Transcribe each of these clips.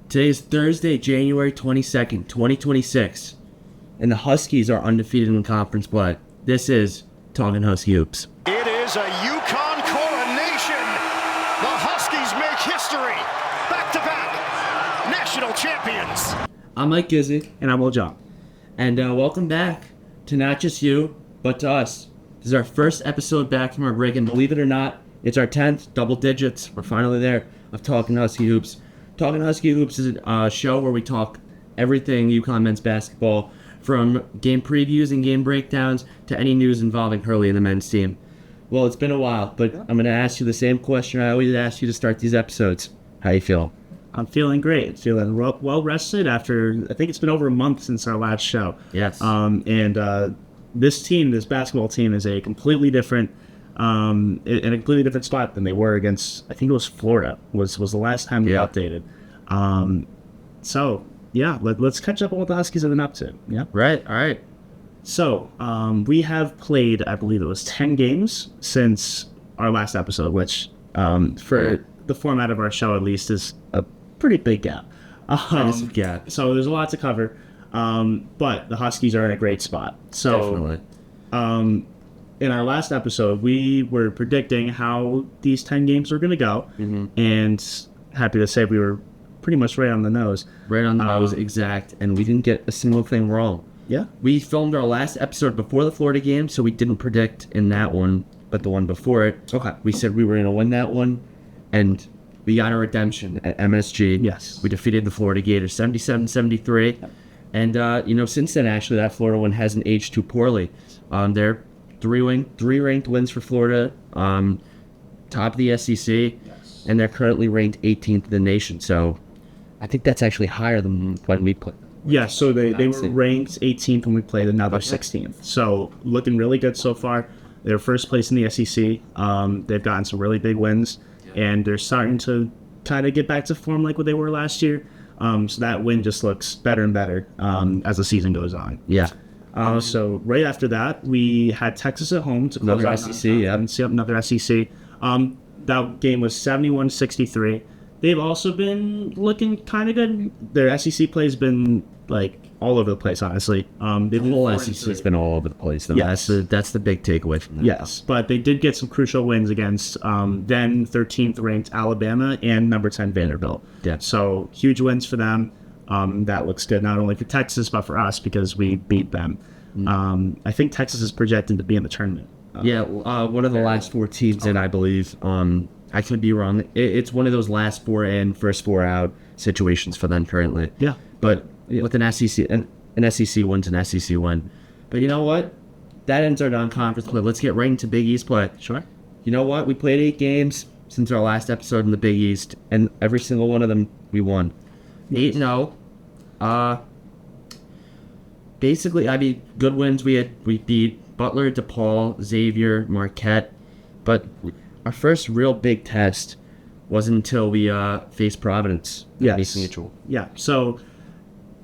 Today is Thursday, January 22nd, 2026, and the Huskies are undefeated in conference play. This is Talkin Husky Hoops. It is a UConn coronation. The Huskies make history. Back-to-back national champions. I'm Mike Gizzi. And I'm Will Jeong. And welcome back to not just you, but to us. This is our first episode back from our break, and believe it or not, it's our 10th, double digits. We're finally there, of Talkin Husky Hoops. Talkin Husky Hoops is a show where we talk everything UConn men's basketball, from game previews and game breakdowns to any news involving Hurley and the men's team. Well, it's been a while, but I'm going to ask you the same question I always ask you to start these episodes. How you feel? I'm feeling great. Feeling well rested after, I think it's been over a month since our last show. Yes. This basketball team is a completely different, in a completely different spot than they were against, I think it was Florida, was the last time we updated. Let's catch up on what the Huskies have been up to. Yeah. Right. All right. So, we have played, I believe it was 10 games since our last episode, which, for the format of our show at least, is a pretty big gap. So there's a lot to cover, but the Huskies are in a great spot. So, definitely. In our last episode, we were predicting how these 10 games were going to go, and happy to say we were pretty much right on the nose. Right on the nose, exact, and we didn't get a single thing wrong. Yeah. We filmed our last episode before the Florida game, so we didn't predict in that one, but the one before it. Okay. We said we were going to win that one, and we got a redemption at MSG. Yes. We defeated the Florida Gators 77-73. Yep. And, since then, actually, that Florida one hasn't aged too poorly. They're three ranked wins for Florida, top of the SEC, and they're currently ranked 18th in the nation. So I think that's actually higher than when we played. Yeah, so they were ranked 18th when we played, and now they're 16th. So looking really good so far. They're first place in the SEC. They've gotten some really big wins, and they're starting to kind of get back to form like what they were last year. So that win just looks better and better as the season goes on. Yeah. So right after that, we had Texas at home to close another out SEC. Another SEC. That game was 71-63. They've also been looking kind of good. Their SEC play has been like all over the place, honestly. The whole SEC has been all over the place, though. Yes. That's the big takeaway from that. Yes, but they did get some crucial wins against then 13th ranked Alabama and number 10 Vanderbilt. Yeah. So huge wins for them. That looks good, not only for Texas, but for us because we beat them. I think Texas is projected to be in the tournament. One of the last four teams in, I believe. I could be wrong. It's one of those last four in, first four out situations for them currently. Yeah. But with an SEC win's an SEC win. But you know what? That ends our non-conference play. Let's get right into Big East play. Sure. You know what? We played 8 games since our last episode in the Big East, and every single one of them we won. 8-0. Basically, I mean, good wins. We beat Butler, DePaul, Xavier, Marquette, but our first real big test wasn't until we faced Providence. Yes. Yeah. So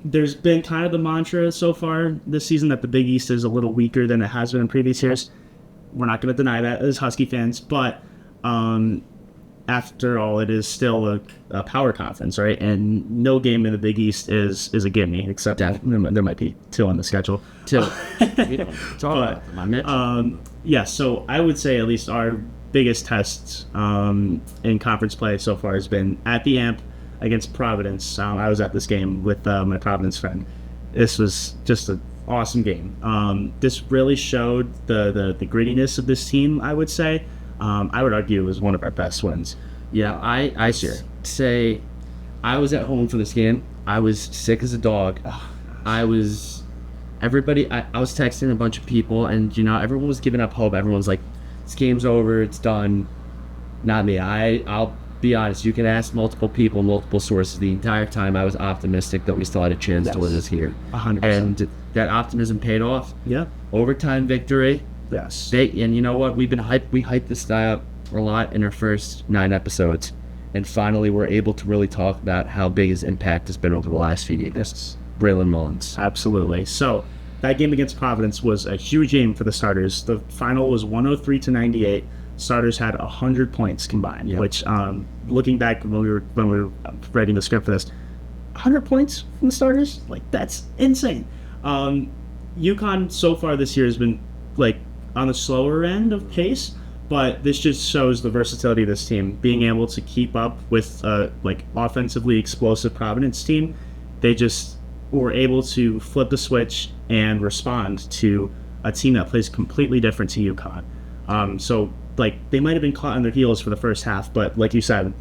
there's been kind of the mantra so far this season that the Big East is a little weaker than it has been in previous years. We're not going to deny that as Husky fans, but after all, it is still a power conference, right? And no game in the Big East is a gimme, except there might be 2 on the schedule. 2. We don't talk about them. So I would say at least our biggest tests in conference play so far has been at the AMP against Providence. I was at this game with my Providence friend. This was just an awesome game. This really showed the grittiness of this team, I would say. I would argue it was one of our best wins. Yeah, I say I was at home for this game. I was sick as a dog. I was texting a bunch of people, and everyone was giving up hope. Everyone's like, this game's over, it's done. Not me. I'll be honest, you can ask multiple people, multiple sources. The entire time I was optimistic that we still had a chance to win this here. 100%. And that optimism paid off. Yeah. Overtime victory. Yes. And you know what? We hyped this guy up a lot in our first 9 episodes. And finally we're able to really talk about how big his impact has been over the last few years. Yes. Braylon Mullins. Absolutely. So that game against Providence was a huge game for the starters. The final was 103-98. Starters had 100 points combined, which looking back when we were writing the script for this, 100 points from the starters. Like, that's insane. UConn so far this year has been like on the slower end of pace, but this just shows the versatility of this team, being able to keep up with like offensively explosive Providence team. They just were able to flip the switch and respond to a team that plays completely different to UConn. So like they might have been caught on their heels for the first half, but like you said,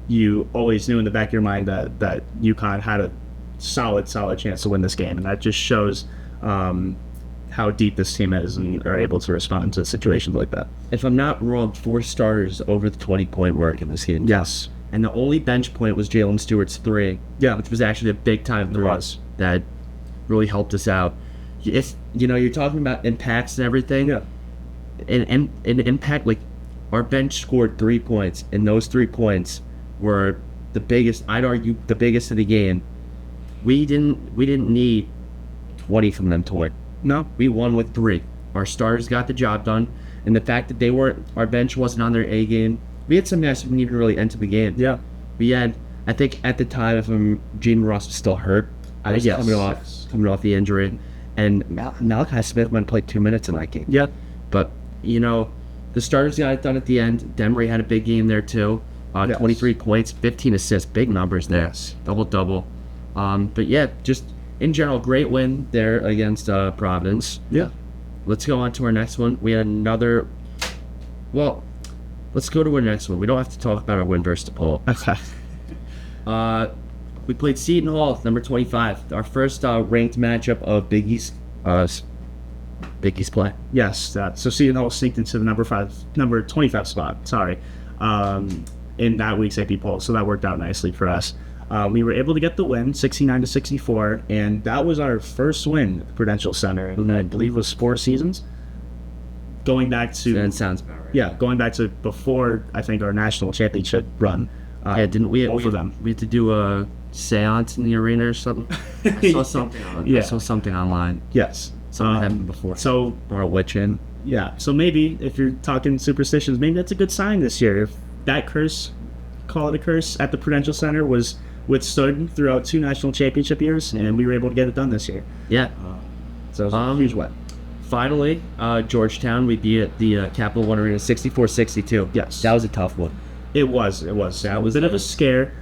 you always knew in the back of your mind that UConn had a solid chance to win this game, and that just shows how deep this team is and are able to respond to situations like that. If I'm not wrong, 4 starters over the 20-point mark in this game. Yes. And the only bench point was Jalen Stewart's 3. Yeah. Which was actually a big time for us. That really helped us out. If you're talking about impacts and everything. Yeah. And impact, like our bench scored 3 points, and those 3 points were the biggest. I'd argue the biggest of the game. We didn't need 20 from them to win. No, we won with 3. Our starters got the job done, and the fact that our bench wasn't on their A game. We had some guys who didn't even really enter the game. Yeah, we had. I think at the time, if Gene Ross was still hurt, I was coming off the injury, and Malachi Smith went and played 2 minutes in that game. Yeah, but the starters got it done at the end. Demery had a big game there too. 23 points, 15 assists, big numbers there. Yes. Double. But yeah, just in general, great win there against Providence. Yeah. Let's go on to our next one. We had another. Well, let's go to our next one. We don't have to talk about our win versus DePaul. Okay. We played Seton Hall, number 25. Our first ranked matchup of Big East play. Yes. So Seton Hall sneaked into the number 25 spot. Sorry. In that week's AP poll, so that worked out nicely for us. We were able to get the win, 69-64, and that was our first win at the Prudential Center in, I believe, it was 4 seasons. Going back to that sounds about right. Yeah, going back to before I think our national championship run. Didn't we? Both of them. We had to do a seance in the arena or something. I saw something. I saw something online. Yes, something happened before. So or a witch in. Yeah. So maybe if you're talking superstitions, maybe that's a good sign this year. If that curse, call it a curse, at the Prudential Center was withstood throughout 2 national championship years, and we were able to get it done this year. Yeah. So it was a huge win. Finally, Georgetown, we beat at the Capital One Arena 64-62. Yes. That was a tough one. It was. That was a bit of a scare.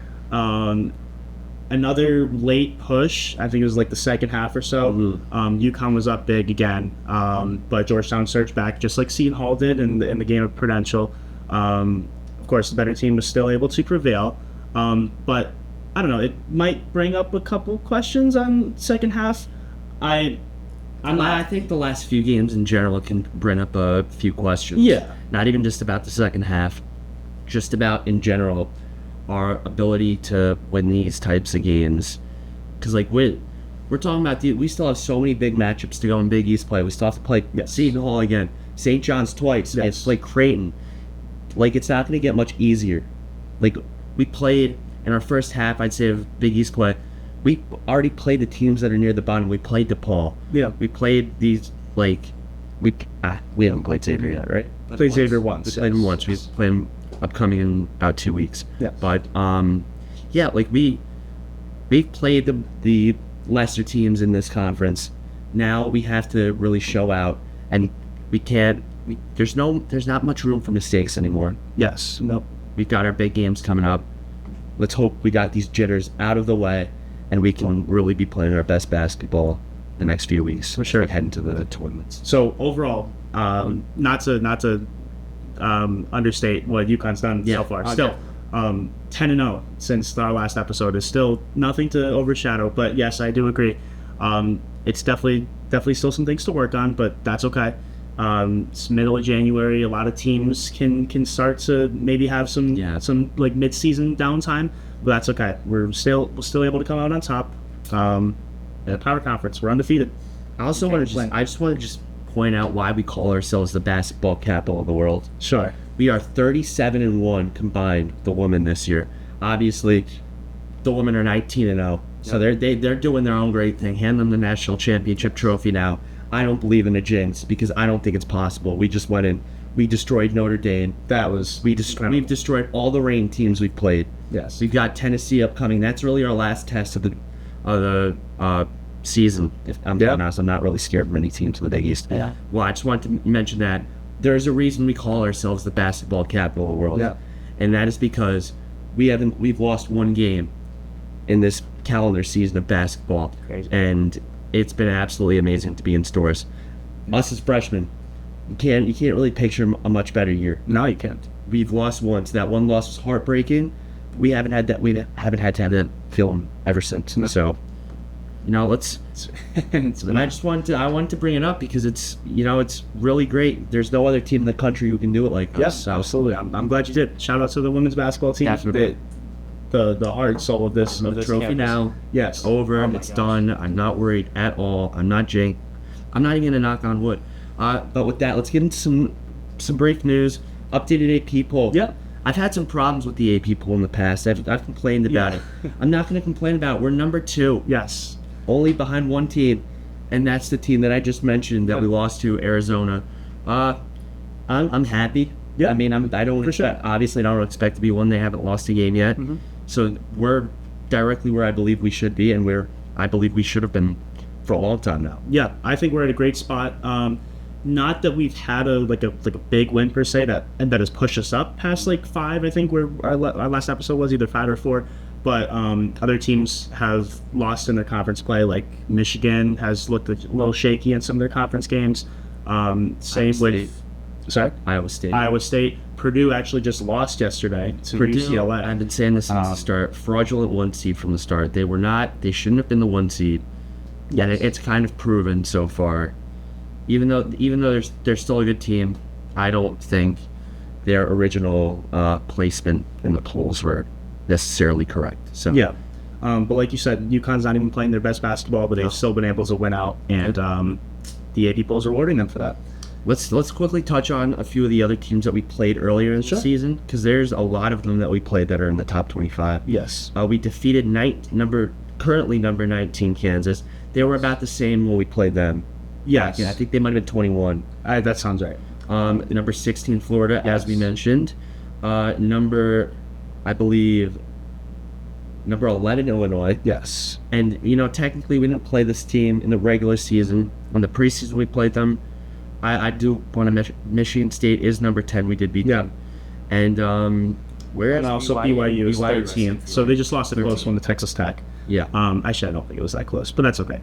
Another late push, I think it was like the second half or so. UConn was up big again, but Georgetown surged back just like Seton Hall did in the game of Prudential. Of course, the better team was still able to prevail, but I don't know. It might bring up a couple questions on second half. I think the last few games in general can bring up a few questions. Yeah. Not even just about the second half, just about in general our ability to win these types of games. Because like we're talking about we still have so many big matchups to go in Big East play. We still have to play Seton Hall again, St. John's twice. Yes. It's like Creighton. Like it's not going to get much easier. Like we played in our first half, I'd say, of Big East play. We already played the teams that are near the bottom. We played DePaul. Yeah. We played these we haven't played Xavier yet, right? Played Xavier once. We played them once. We play them upcoming in about 2 weeks. Yeah. But like we've played the lesser teams in this conference. Now we have to really show out, and we can't. There's not much room for mistakes anymore. Yes. Nope. We've got our big games coming up. Let's hope we got these jitters out of the way, and we can really be playing our best basketball the next few weeks. For sure. Heading to the tournaments. So overall, not to understate what UConn's done so far. Okay. Still, 10-0 since our last episode is still nothing to overshadow. But yes, I do agree. It's definitely still some things to work on, but that's okay. It's middle of January. A lot of teams can start to maybe have some like mid-season downtime, but that's okay. We're still able to come out on top. At Power Conference, we're undefeated. I just want to point out why we call ourselves the basketball capital of the world. Sure. We are 37-1 combined, the women this year. Obviously, the women are 19-0, so they're doing their own great thing. Hand them the national championship trophy now. I don't believe in a jinx because I don't think it's possible. We just went in We destroyed Notre Dame. We've destroyed all the ranked teams we've played. Yes. We've got Tennessee upcoming. That's really our last test of the season. If I'm being honest, I'm not really scared of any teams in the Big East. Yeah. Well, I just wanted to mention that there's a reason we call ourselves the basketball capital of the world. Yeah. And that is because we've lost one game in this calendar season of basketball. Crazy. And it's been absolutely amazing to be in stores. Us as freshmen, you can't really picture a much better year. No, you can't. We've lost once. That one loss was heartbreaking. We haven't had to have that feeling ever since. So, let's. And I wanted to bring it up because it's really great. There's no other team in the country who can do it like us. Yes, So, absolutely. I'm glad you did. Shout out to the women's basketball team. Definitely. The heart and soul of this. The trophy campus. now. Yes. Over. Oh my It's gosh. done. I'm not worried at all. I'm not jinxed. I'm not even gonna knock on wood. But with that, let's get into some break news. Updated AP poll. Yeah. I've had some problems with the AP poll in the past. I've complained about it. I'm not going to complain about it. We're number 2, Yes. only behind one team, and that's the team that I just mentioned that we lost to, Arizona. I'm happy. Yeah. I mean, I don't obviously I don't expect to be one. They haven't lost a game yet, so we're directly where I believe we should be, and where I believe we should have been for a long time now. Yeah, I think we're at a great spot. Not that we've had a big win per se that has pushed us up past 5. I think where our last episode was either 5 or 4. But other teams have lost in their conference play. Like Michigan has looked a little shaky in some of their conference games. Same with Iowa State. Iowa State. Purdue actually just lost yesterday to UCLA. I've been saying this since the start. Fraudulent 1 seed from the start. They were not. They shouldn't have been the 1 seed. Yeah, it's kind of proven so far. Even though they're still a good team, I don't think their original placement in the polls were necessarily correct. So Yeah. But like you said, UConn's not even playing their best basketball, but they've still been able to win out, and the AP poll's rewarding them for that. let's quickly touch on a few of the other teams that we played earlier in the season, because there's a lot of them that we played that are in the top 25. Yes. We defeated currently number 19 Kansas. They were about the same when we played them. Yes. Yeah, I think they might have been 21. That sounds right. Number 16 Florida, as we mentioned. Number 11 Illinois. Yes. And technically we didn't play this team in the regular season. In the preseason we played them. I do want to mention Michigan State is number 10. We did beat them. And whereas And also BYU is 13th. So they just lost a close one to Texas Tech. Yeah. Actually, I don't think it was that close, but that's okay.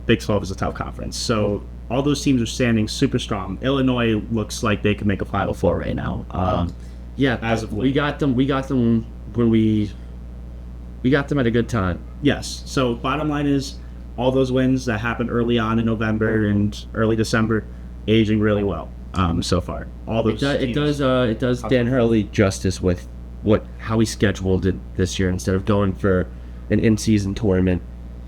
Big 12 is a tough conference. So all those teams are standing super strong. Illinois looks like they could make a Final Four right now. Yeah, as of late. we got them when we got them at a good time. Yes. So bottom line is, all those wins that happened early on in November and early December, aging really well so far. All those It does Dan Hurley justice with how he scheduled it this year. Instead of going for an in-season tournament,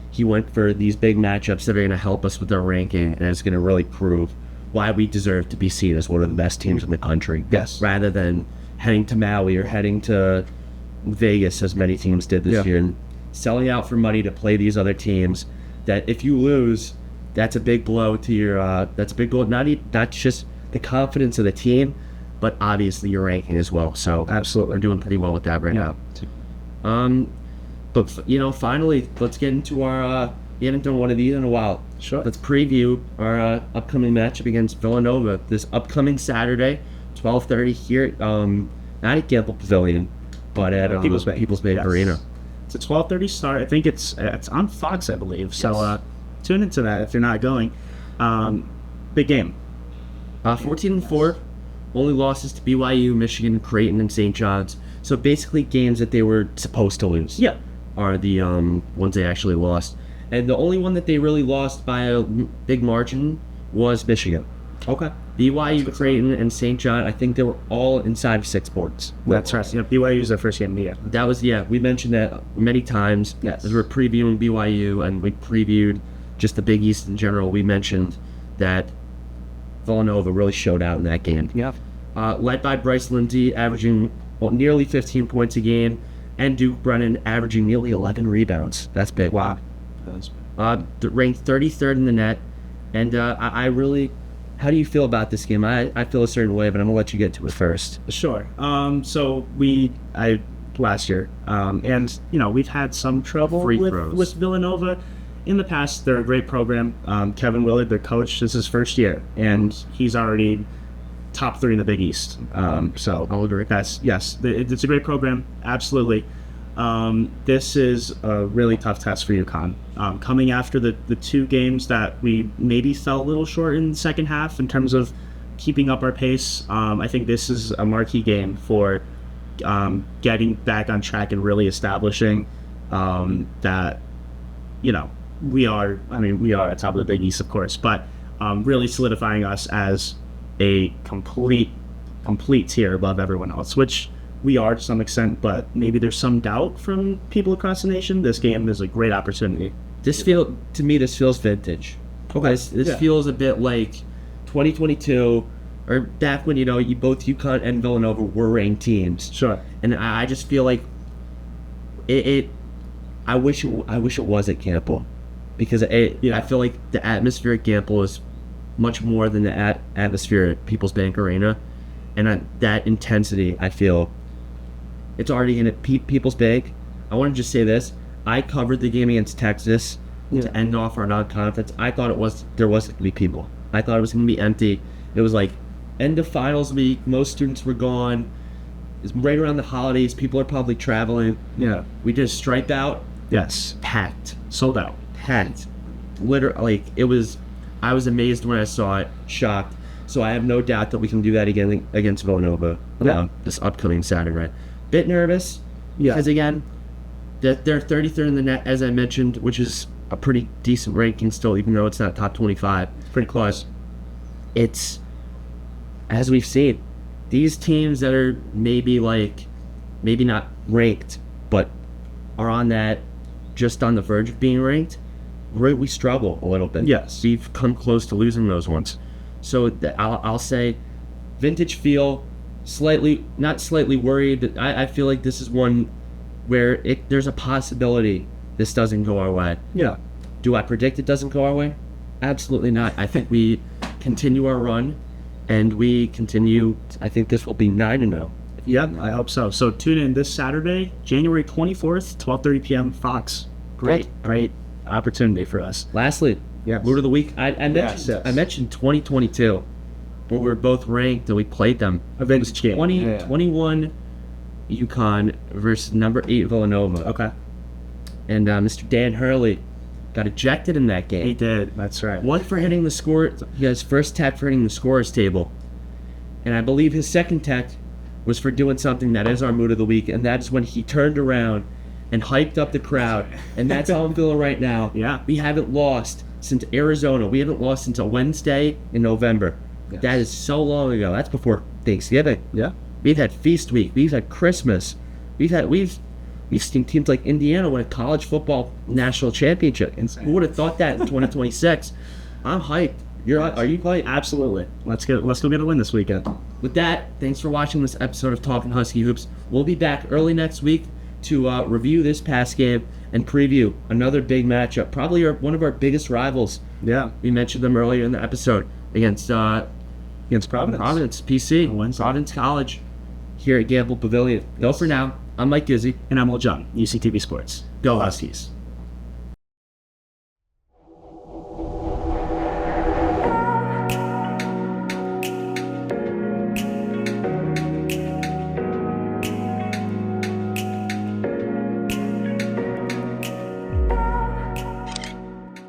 he went for these big matchups that are going to help us with our ranking, and it's going to really prove why we deserve to be seen as one of the best teams in the country. Yes. Rather than heading to Maui or heading to Vegas, as many teams did this year, and selling out for money to play these other teams. That if you lose, that's a big blow to your. That's a big blow, not just the confidence of the team, but obviously your ranking as well. So Absolutely. we're doing pretty well with that right now. But finally, let's get into our. We haven't done one of these in a while. Sure. Let's preview our upcoming matchup against Villanova this upcoming Saturday, 12:30 here. Not at Gamble Pavilion, but at People's Bay Yes. Arena. It's a 12:30 start. I think it's on Fox, I believe. So tune into that if you're not going. Big game. 14-4, only losses to BYU, Michigan, Creighton, and St. John's. So basically games that they were supposed to lose. Yeah. Are the ones they actually lost. And the only one that they really lost by a big margin was Michigan. Okay. BYU, Creighton, and St. John, I think they were all inside of 6 points. That's right. BYU is their first game of the year. That was, we mentioned that many times. Yes. As we were previewing BYU and we previewed just the Big East in general, we mentioned that Villanova really showed out in that game. Yeah. Led by Bryce Lindsey, averaging nearly 15 points a game, and Duke Brennan averaging nearly 11 rebounds. That's big. Wow. Ranked 33rd in the net, and I really How do you feel about this game? I feel a certain way, but I'm gonna let you get to it first. Sure. So last year, and we've had some trouble with Villanova in the past. They're a great program. Kevin Willard, their coach, this is his first year, and he's already top 3 in the Big East. So I'll agree. It's a great program. Absolutely. This is a really tough test for UConn. Coming after the 2 games that we maybe fell a little short in the second half in terms of keeping up our pace, I think this is a marquee game for getting back on track and really establishing that we are at top of the Big East, of course, but really solidifying us as a complete tier above everyone else, which we are to some extent, but maybe there's some doubt from people across the nation. This game is a great opportunity. This feels vintage. Okay. This feels a bit like 2022, or back when both UConn and Villanova were ranked teams. Sure. And I just feel like I wish it was at Campbell, because I feel like the atmosphere at Campbell is much more than the atmosphere at People's Bank Arena, and that intensity, I feel it's already in at People's Bank. I want to just say this: I covered the game against Texas to end off our non-conference. I thought there wasn't going to be people. I thought it was going to be empty. It was like end of finals week. Most students were gone. It's right around the holidays. People are probably traveling. Yeah. We did a stripe out. Yes. Packed. Sold out. Packed. Literally, it was. I was amazed when I saw it. Shocked. So I have no doubt that we can do that again against Villanova this upcoming Saturday. Bit nervous. Yeah. Because again, they're 33rd in the net, as I mentioned, which is a pretty decent ranking still, even though it's not top 25. Pretty close. It's, as we've seen, these teams that are maybe not ranked, but are on that, just on the verge of being ranked, we struggle a little bit. Yes. We've come close to losing those ones. So I'll say vintage feel, not slightly worried. I feel like this is one where there's a possibility this doesn't go our way. Yeah. Do I predict it doesn't go our way? Absolutely not. I think we continue our run, and we continue. I think this will be 9-0. Yeah, I hope so. So tune in this Saturday, January 24th, 12:30 p.m. Fox. Great opportunity for us. Lastly, Mood of the Week. I mentioned 2022, where we were both ranked and we played them. A vintage game. 21 UConn versus number 8 Villanova. Okay. And Mr. Dan Hurley got ejected in that game. He did. That's right. One for hitting the score. He got his first tech for hitting the scorer's table. And I believe his second tech was for doing something that is our Mood of the Week, and that is when he turned around and hyped up the crowd. And that's how I'm feeling right now. Yeah. We haven't lost since Arizona. We haven't lost since a Wednesday in November. Yes. That is so long ago. That's before Thanksgiving. Yeah. We've had Feast Week. We've had Christmas. We've seen teams like Indiana win a college football national championship. Insane. Who would have thought that in 2026? I'm hyped. Are you hyped? Absolutely. Let's go get a win this weekend. With that, thanks for watching this episode of Talkin Husky Hoops. We'll be back early next week to review this past game and preview another big matchup. Probably one of our biggest rivals. Yeah. We mentioned them earlier in the episode against Providence. Providence, PC. Providence College here at Gamble Pavilion. Go for now. I'm Mike Gizzi. And I'm Will Jeong, UCTV Sports. Go Huskies.